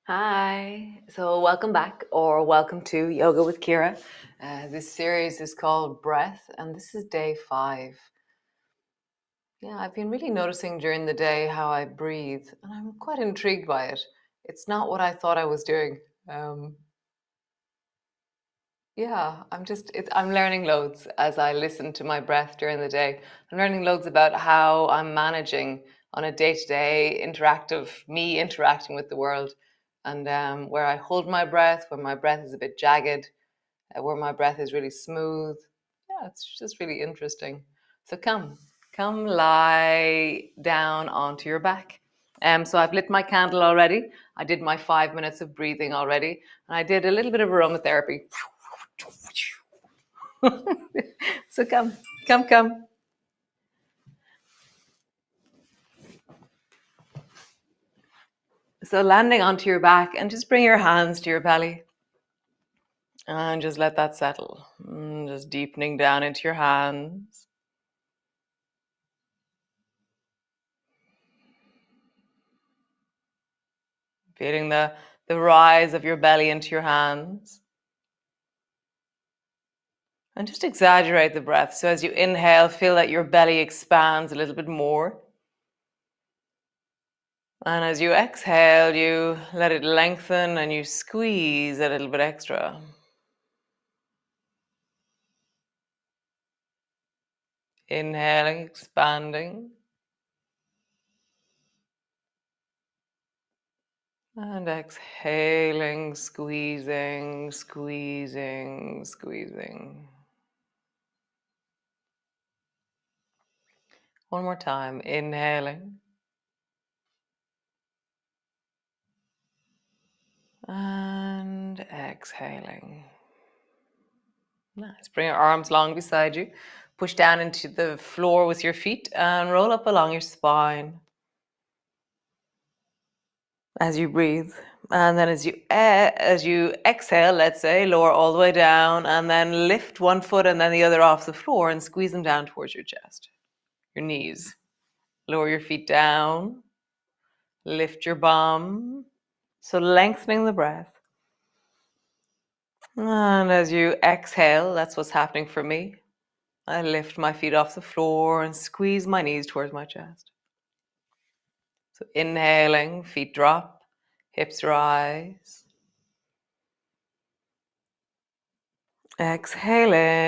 Hi, so welcome back or welcome to Yoga with Ciara. This series is called Breath and this is day 5. Yeah, I've been really noticing during the day how I breathe and I'm quite intrigued by it. It's not what I thought I was doing. I'm learning loads as I listen to my breath during the day. I'm learning loads about how I'm managing on a day-to-day interacting with the world, and where I hold my breath, where my breath is a bit jagged, where my breath is really smooth. Yeah, it's just really interesting. So come lie down onto your back. So I've lit my candle already. I did my 5 minutes of breathing already, and I did a little bit of aromatherapy. So come. So landing onto your back and just bring your hands to your belly and just let that settle. Just deepening down into your hands. Feeling the rise of your belly into your hands. And just exaggerate the breath. So as you inhale, feel that your belly expands a little bit more. And as you exhale, you let it lengthen and you squeeze a little bit extra. Inhaling, expanding. And exhaling, squeezing. One more time, inhaling. And exhaling. Nice. Bring your arms long beside you. Push down into the floor with your feet and roll up along your spine as you breathe. And then as you exhale, let's say, lower all the way down and then lift one foot and then the other off the floor and squeeze them down towards your chest, your knees. Lower your feet down. Lift your bum. So lengthening the breath. And as you exhale, that's what's happening for me. I lift my feet off the floor and squeeze my knees towards my chest. So inhaling, feet drop, hips rise. Exhaling,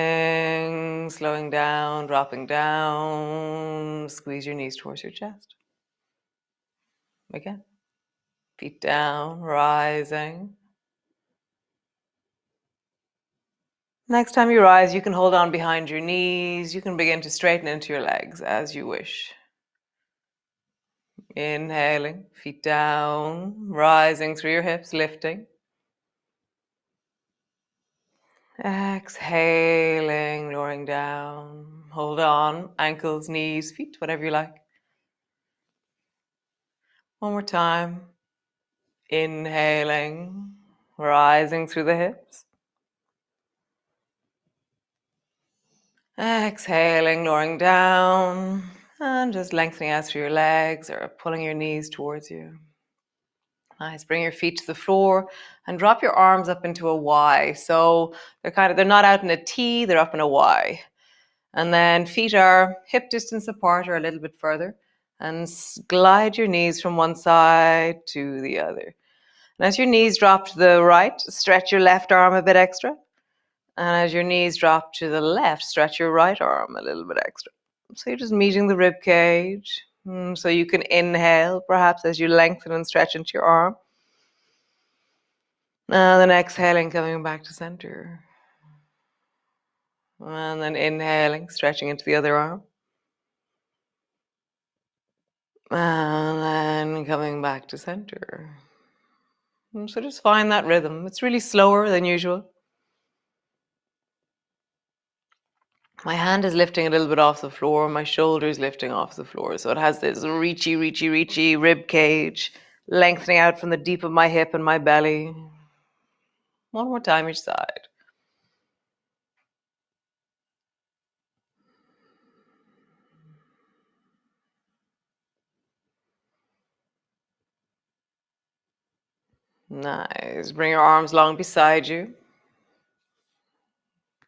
slowing down, dropping down. Squeeze your knees towards your chest. Again, feet down, rising. Next time you rise, you can hold on behind your knees. You can begin to straighten into your legs as you wish. Inhaling, feet down, rising through your hips, lifting. Exhaling, lowering down. Hold on, ankles, knees, feet, whatever you like. One more time. Inhaling, rising through the hips. Exhaling, lowering down, and just lengthening out through your legs or pulling your knees towards you. Nice. Bring your feet to the floor and drop your arms up into a Y. So they're not out in a T, they're up in a Y. And then feet are hip distance apart or a little bit further. And glide your knees from one side to the other. And as your knees drop to the right, stretch your left arm a bit extra. And as your knees drop to the left, stretch your right arm a little bit extra. So you're just meeting the rib cage. So you can inhale, perhaps, as you lengthen and stretch into your arm. And then exhaling, coming back to center. And then inhaling, stretching into the other arm. And then coming back to center. So just find that rhythm. It's really slower than usual. My hand is lifting a little bit off the floor. My shoulder is lifting off the floor. So it has this reachy rib cage, lengthening out from the deep of my hip and my belly. One more time each side. Nice. Bring your arms long beside you.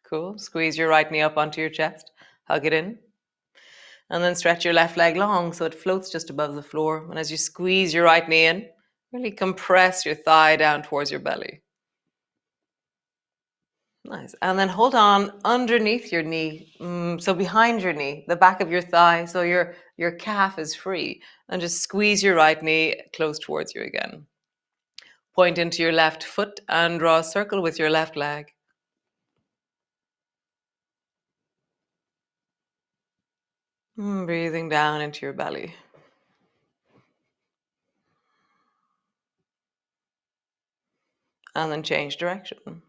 Cool. Squeeze your right knee up onto your chest. Hug it in. And then stretch your left leg long so it floats just above the floor. And as you squeeze your right knee in, really compress your thigh down towards your belly. Nice. And then hold on underneath your knee. So behind your knee, the back of your thigh, so your calf is free. And just squeeze your right knee close towards you again. Point into your left foot and draw a circle with your left leg. Breathing down into your belly. And then change direction.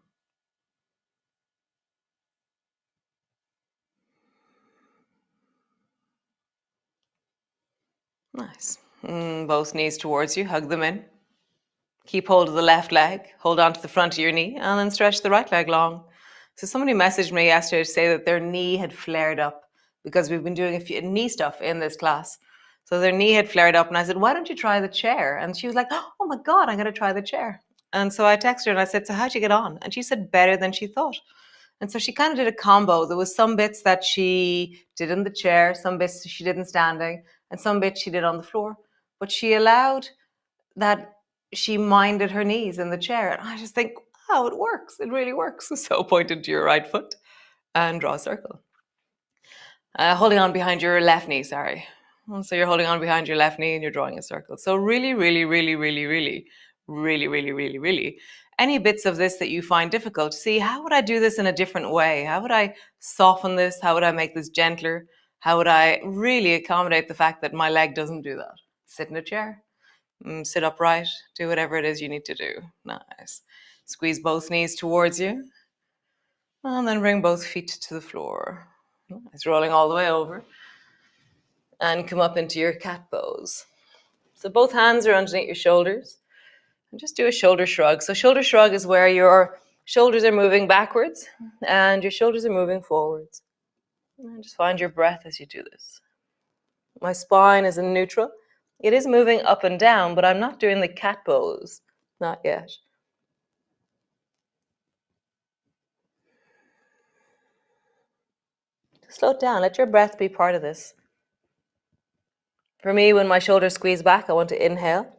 Nice. Both knees towards you, hug them in. Keep hold of the left leg, hold on to the front of your knee, and then stretch the right leg long. So somebody messaged me yesterday to say that their knee had flared up because we've been doing a few knee stuff in this class. So their knee had flared up, and I said, why don't you try the chair? And she was like, oh my God, I'm going to try the chair. And so I texted her and I said, so how'd you get on? And she said, better than she thought. And so she kind of did a combo. There was some bits that she did in the chair, some bits she did in standing, and some bits she did on the floor. But she allowed that she minded her knees in the chair. And I just think, wow, it works. It really works. So pointed to your right foot and draw a circle. Holding on behind your left knee, sorry. So you're holding on behind your left knee and you're drawing a circle. So really, any bits of this that you find difficult, see, how would I do this in a different way? How would I soften this? How would I make this gentler? How would I really accommodate the fact that my leg doesn't do that? Sit in a chair, sit upright, do whatever it is you need to do. Nice. Squeeze both knees towards you. And then bring both feet to the floor. Nice. Rolling all the way over. And come up into your cat pose. So both hands are underneath your shoulders. And just do a shoulder shrug. So shoulder shrug is where your shoulders are moving backwards and your shoulders are moving forwards. And just find your breath as you do this. My spine is in neutral. It is moving up and down, but I'm not doing the cat pose. Not yet. Slow it down. Let your breath be part of this. For me, when my shoulders squeeze back, I want to inhale.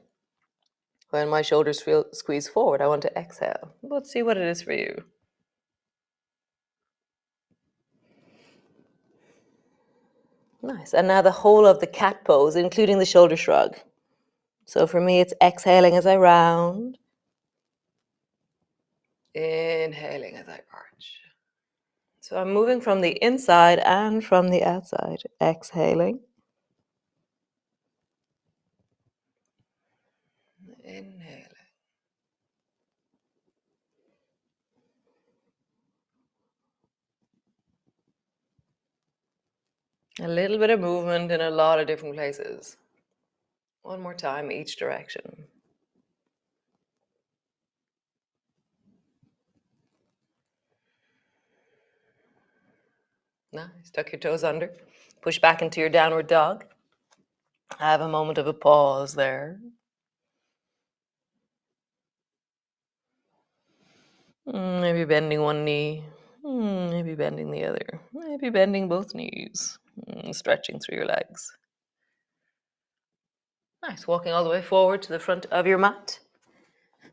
When my shoulders feel squeeze forward, I want to exhale. Let's see what it is for you. Nice. And now the whole of the cat pose, including the shoulder shrug. So for me, it's exhaling as I round. Inhaling as I arch. So I'm moving from the inside and from the outside. Exhaling. A little bit of movement in a lot of different places. One more time, each direction. Nice. Tuck your toes under. Push back into your downward dog. Have a moment of a pause there. Maybe bending one knee. Maybe bending the other. Maybe bending both knees. Stretching through your legs. Nice. Walking all the way forward to the front of your mat.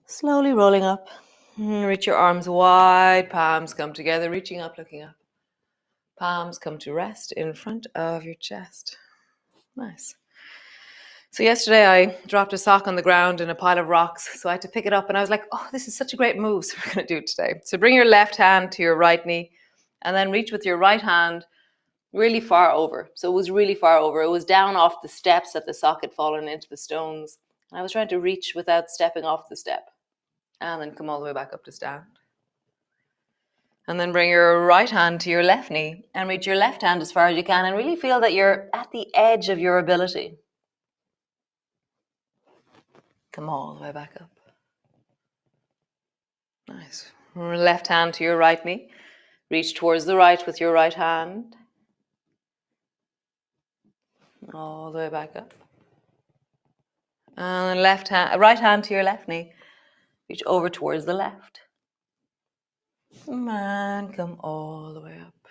Slowly rolling up. Reach your arms wide. Palms come together. Reaching up, looking up. Palms come to rest in front of your chest. Nice. So yesterday I dropped a sock on the ground in a pile of rocks. So I had to pick it up and I was like, oh, this is such a great move. So we're going to do it today. So bring your left hand to your right knee and then reach with your right hand really far over. So it was really far over. It was down off the steps that the sock had fallen into the stones. And I was trying to reach without stepping off the step. And then come all the way back up to stand. And then bring your right hand to your left knee and reach your left hand as far as you can and really feel that you're at the edge of your ability. Come all the way back up. Nice. Left hand to your right knee. Reach towards the right with your right hand. All the way back up. And right hand to your left knee. Reach over towards the left. And come all the way up.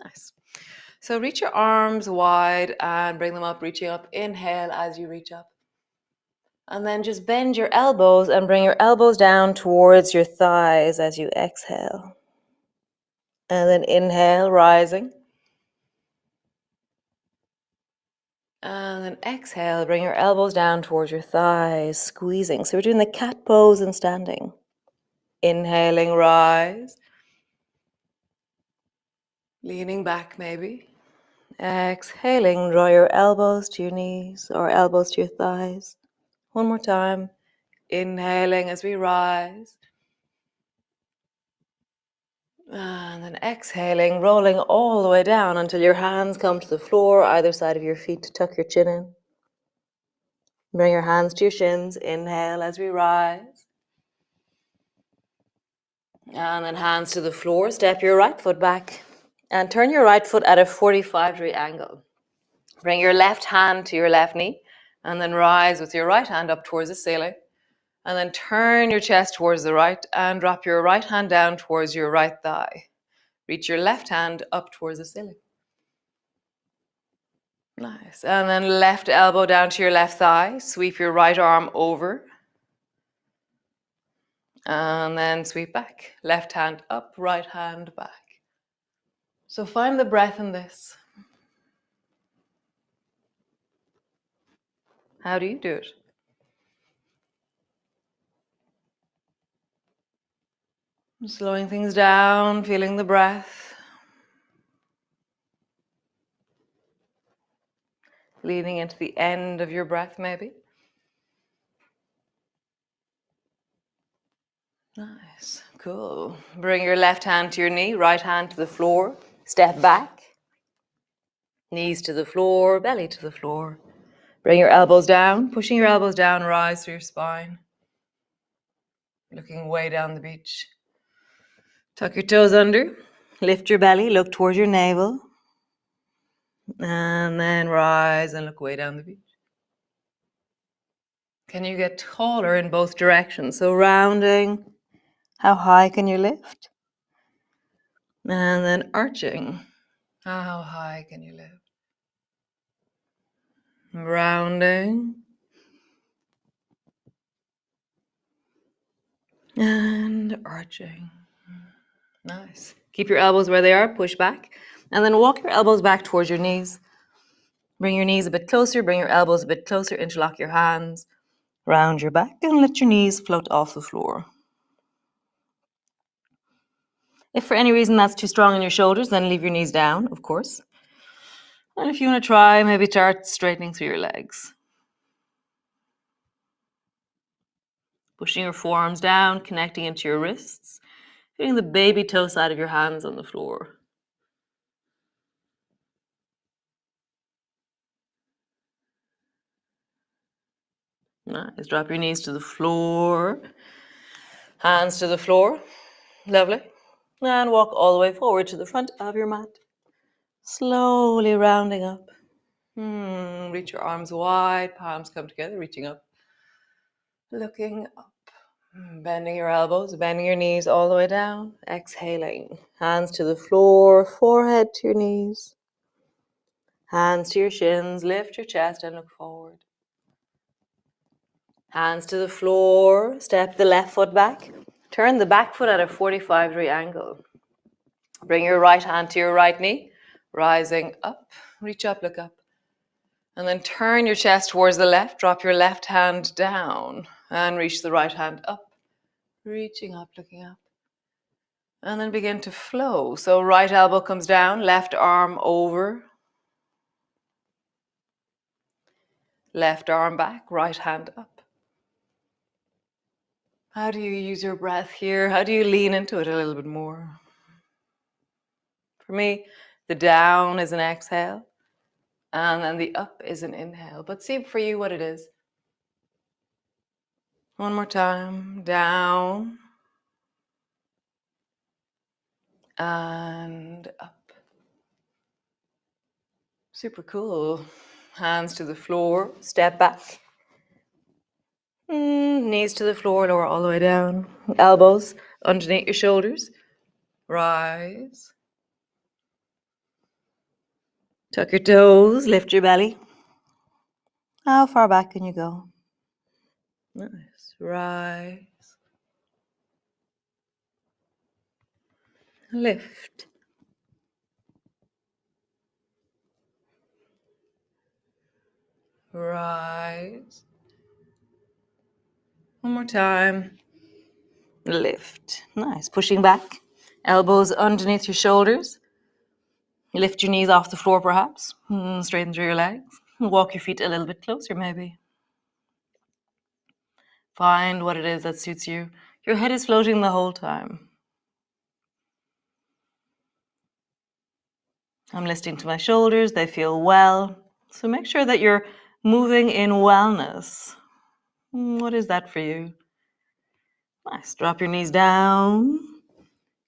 Nice. So reach your arms wide and bring them up, reaching up. Inhale as you reach up. And then just bend your elbows and bring your elbows down towards your thighs as you exhale. And then inhale, rising. And then exhale, bring your elbows down towards your thighs, squeezing. So we're doing the cat pose and standing. Inhaling, rise. Leaning back maybe. Exhaling, draw your elbows to your knees or elbows to your thighs. One more time. Inhaling as we rise. And then exhaling, rolling all the way down until your hands come to the floor, either side of your feet to tuck your chin in. Bring your hands to your shins. Inhale as we rise. And then hands to the floor. Step your right foot back and turn your right foot at a 45-degree angle. Bring your left hand to your left knee and then rise with your right hand up towards the ceiling. And then turn your chest towards the right and drop your right hand down towards your right thigh. Reach your left hand up towards the ceiling. Nice. And then left elbow down to your left thigh. Sweep your right arm over. And then sweep back. Left hand up, right hand back. So find the breath in this. How do you do it? Slowing things down, feeling the breath. Leaning into the end of your breath, maybe. Nice, cool. Bring your left hand to your knee, right hand to the floor. Step back. Knees to the floor, belly to the floor. Bring your elbows down, pushing your elbows down, rise through your spine. Looking way down the beach. Tuck your toes under, lift your belly, look towards your navel. And then rise and look way down the beach. Can you get taller in both directions? So rounding, how high can you lift? And then arching, how high can you lift? Rounding. And arching. Nice. Keep your elbows where they are, push back. And then walk your elbows back towards your knees. Bring your knees a bit closer, bring your elbows a bit closer, interlock your hands. Round your back and let your knees float off the floor. If for any reason that's too strong in your shoulders, then leave your knees down, of course. And if you want to try, maybe start straightening through your legs. Pushing your forearms down, connecting into your wrists. Feeling the baby toe side of your hands on the floor. Nice. Drop your knees to the floor. Hands to the floor. Lovely. And walk all the way forward to the front of your mat. Slowly rounding up. Reach your arms wide, palms come together, reaching up. Looking up. Bending your elbows, bending your knees all the way down. Exhaling. Hands to the floor, forehead to your knees. Hands to your shins, lift your chest and look forward. Hands to the floor, step the left foot back. Turn the back foot at a 45-degree angle. Bring your right hand to your right knee, rising up, reach up, look up. And then turn your chest towards the left, drop your left hand down and reach the right hand up, reaching up, looking up. And then begin to flow. So right elbow comes down, left arm over, left arm back, right hand up. How do you use your breath here? How do you lean into it a little bit more? For me, the down is an exhale, and then the up is an inhale. But see for you what it is. One more time, down and up. Super cool. Hands to the floor, step back. Knees to the floor, lower all the way down. Elbows underneath your shoulders. Rise. Tuck your toes, lift your belly. How far back can you go? Nice. Rise. Lift. Rise. One more time. Lift. Nice. Pushing back. Elbows underneath your shoulders. Lift your knees off the floor perhaps. Straighten through your legs. Walk your feet a little bit closer maybe. Find what it is that suits you. Your head is floating the whole time. I'm listening to my shoulders. They feel well. So make sure that you're moving in wellness. What is that for you? Nice. Drop your knees down.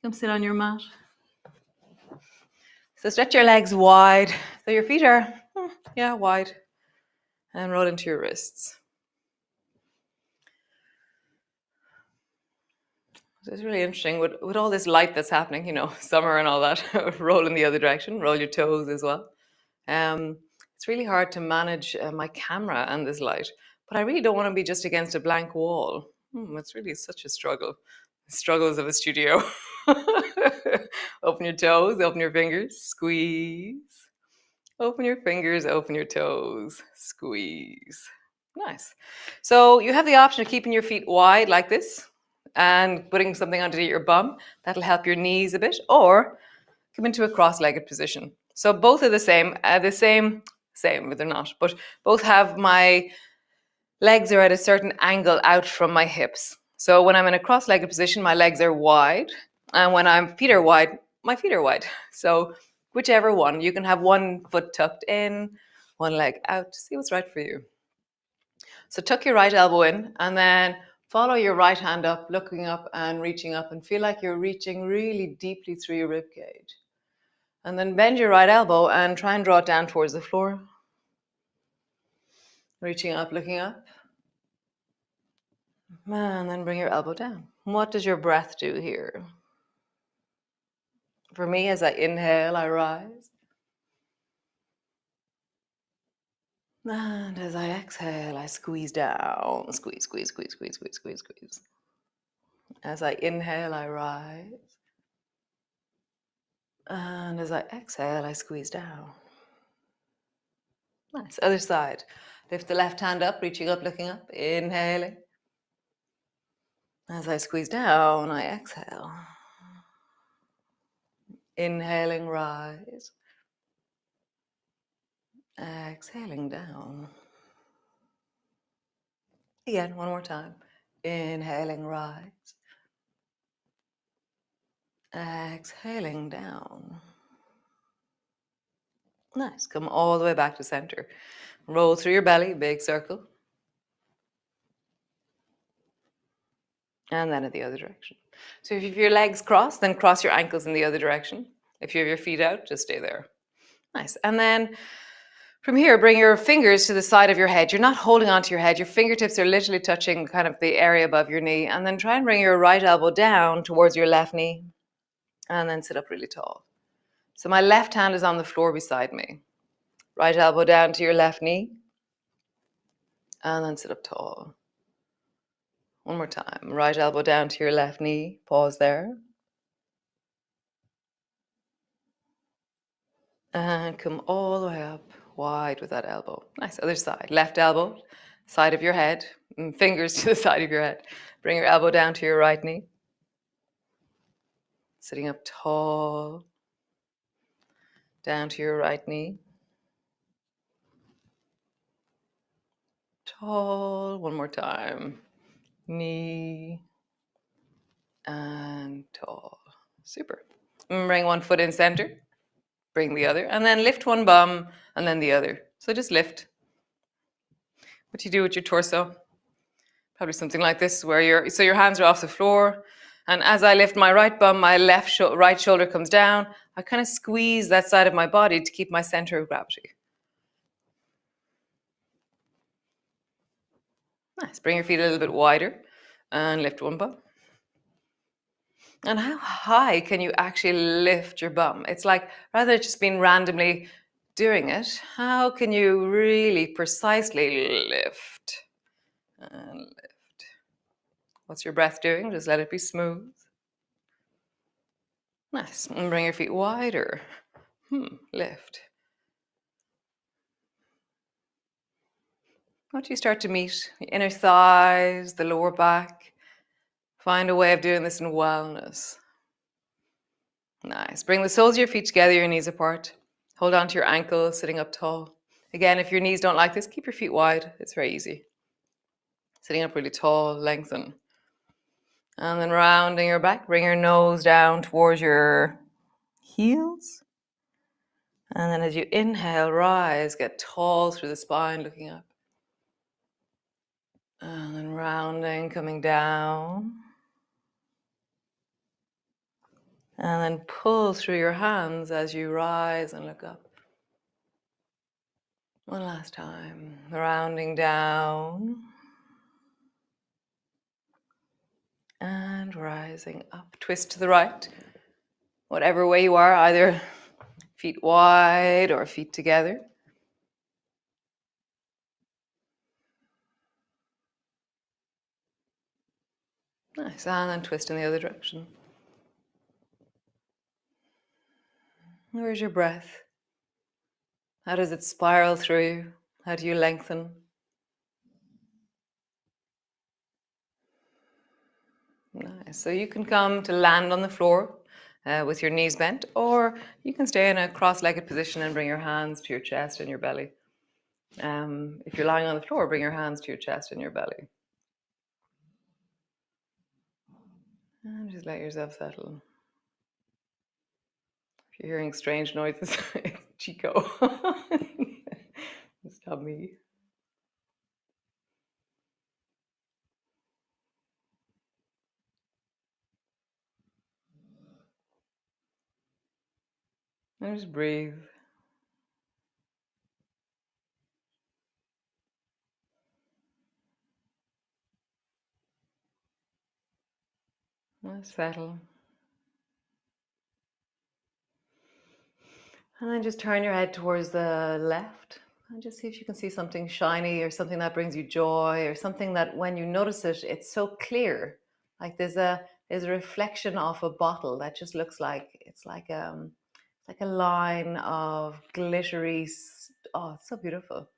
Come sit on your mat. So stretch your legs wide. So your feet are, wide. And roll into your wrists. So it's really interesting with all this light that's happening, summer and all that, roll in the other direction, roll your toes as well. It's really hard to manage my camera and this light, but I really don't want to be just against a blank wall. It's really such a struggle. Struggles of a studio. Open your toes, open your fingers, squeeze. Open your fingers, open your toes, squeeze. Nice. So you have the option of keeping your feet wide like this and putting something underneath your bum. That'll help your knees a bit, or come into a cross-legged position. So both are the same, but they're not. But both have my legs are at a certain angle out from my hips. So when I'm in a cross-legged position, my legs are wide. And when feet are wide, my feet are wide. So whichever one, you can have one foot tucked in, one leg out. See what's right for you. So tuck your right elbow in and then follow your right hand up, looking up and reaching up, and feel like you're reaching really deeply through your rib cage. And then bend your right elbow and try and draw it down towards the floor. Reaching up, looking up. And then bring your elbow down. What does your breath do here? For me, as I inhale, I rise. And as I exhale, I squeeze down. Squeeze, squeeze, squeeze, squeeze, squeeze, squeeze, squeeze. As I inhale, I rise. And as I exhale, I squeeze down. Nice. Other side. Lift the left hand up, reaching up, looking up, inhaling. As I squeeze down, I exhale. Inhaling, rise. Exhaling down. Again, one more time. Inhaling, rise. Exhaling down. Nice. Come all the way back to center. Roll through your belly, big circle. And then in the other direction. So if you have your legs crossed, then cross your ankles in the other direction. If you have your feet out, just stay there. Nice. And then from here, bring your fingers to the side of your head. You're not holding onto your head. Your fingertips are literally touching kind of the area above your knee. And then try and bring your right elbow down towards your left knee. And then sit up really tall. So my left hand is on the floor beside me. Right elbow down to your left knee. And then sit up tall. One more time. Right elbow down to your left knee. Pause there. And come all the way up, wide with that elbow. Nice. Other side. Left elbow, side of your head. Fingers to the side of your head. Bring your elbow down to your right knee. Sitting up tall. Down to your right knee. Tall. One more time. Knee. And tall. Super. Bring one foot in center. Bring the other. And then lift one bum and then the other. So just lift. What you do with your torso. Probably something like this, where your hands are off the floor. And as I lift my right bum, my right shoulder comes down. I kind of squeeze that side of my body to keep my center of gravity. Nice. Bring your feet a little bit wider and lift one bum. And how high can you actually lift your bum? It's like, rather than just being randomly doing it, how can you really precisely lift and lift? What's your breath doing? Just let it be smooth. Nice. And bring your feet wider. Lift. Once you start to meet the inner thighs, the lower back, find a way of doing this in wellness. Nice. Bring the soles of your feet together, your knees apart. Hold on to your ankles, sitting up tall. Again, if your knees don't like this, keep your feet wide. It's very easy. Sitting up really tall, lengthen. And then rounding your back, bring your nose down towards your heels. And then as you inhale, rise, get tall through the spine, looking up. And then rounding, coming down. And then pull through your hands as you rise and look up. One last time, rounding down. And rising up, twist to the right. Whatever way you are, either feet wide or feet together. Nice, and then twist in the other direction. Where's your breath? How does it spiral through you? How do you lengthen? Nice. So you can come to land on the floor with your knees bent, or you can stay in a cross-legged position and bring your hands to your chest and your belly. If you're lying on the floor, bring your hands to your chest and your belly. And just let yourself settle. If you're hearing strange noises, it's Chico. It's not me. And just breathe. And settle. And then just turn your head towards the left and just see if you can see something shiny or something that brings you joy or something that when you notice it, it's so clear. Like there's a reflection off a bottle that just looks like it's like a line of glittery. Oh, it's so beautiful.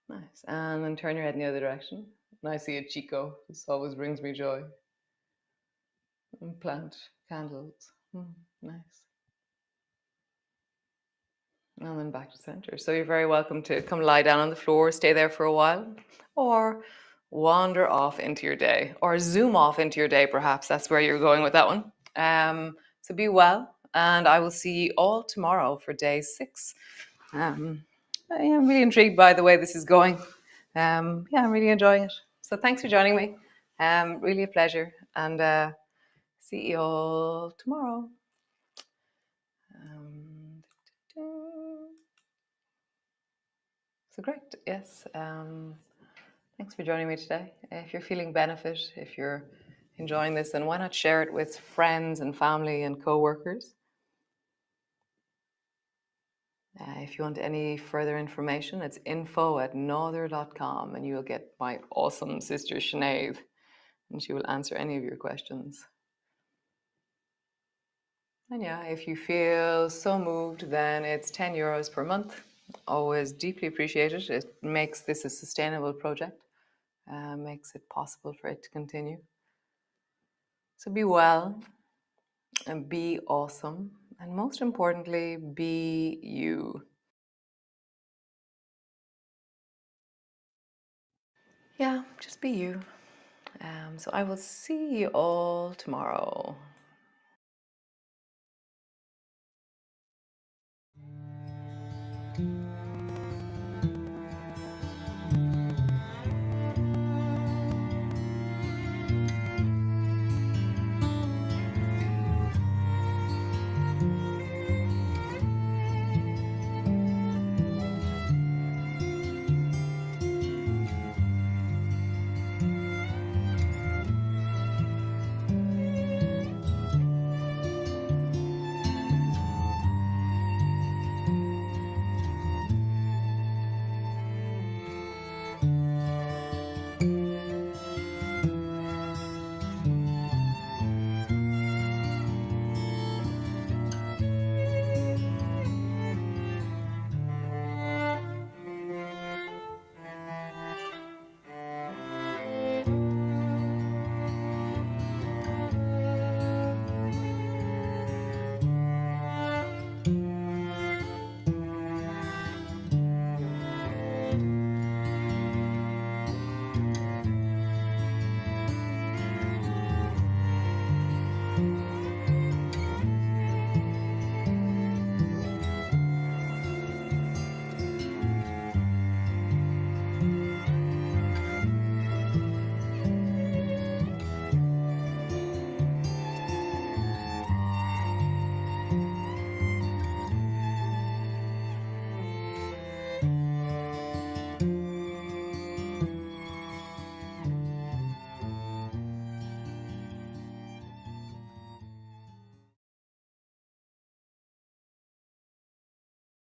Nice. And then turn your head in the other direction. And I see a Chico. This always brings me joy. And plant candles. Nice. And then back to center. So you're very welcome to come lie down on the floor, stay there for a while, or wander off into your day, or zoom off into your day, perhaps. That's where you're going with that one. So be well, and I will see you all tomorrow for day 6. I'm really intrigued by the way this is going. I'm really enjoying it. So thanks for joining me. Really a pleasure, and see you all tomorrow. Um, so great, yes. Thanks for joining me today. If you're feeling benefit, if you're enjoying this, then why not share it with friends and family and co-workers? If you want any further information, it's info@nother.com, and you'll get my awesome sister Sinead, and she will answer any of your questions. And yeah, if you feel so moved, then it's €10 per month. Always deeply appreciated. It makes this a sustainable project, makes it possible for it to continue. So be well and be awesome. And most importantly, be you. Yeah, just be you. So I will see you all tomorrow.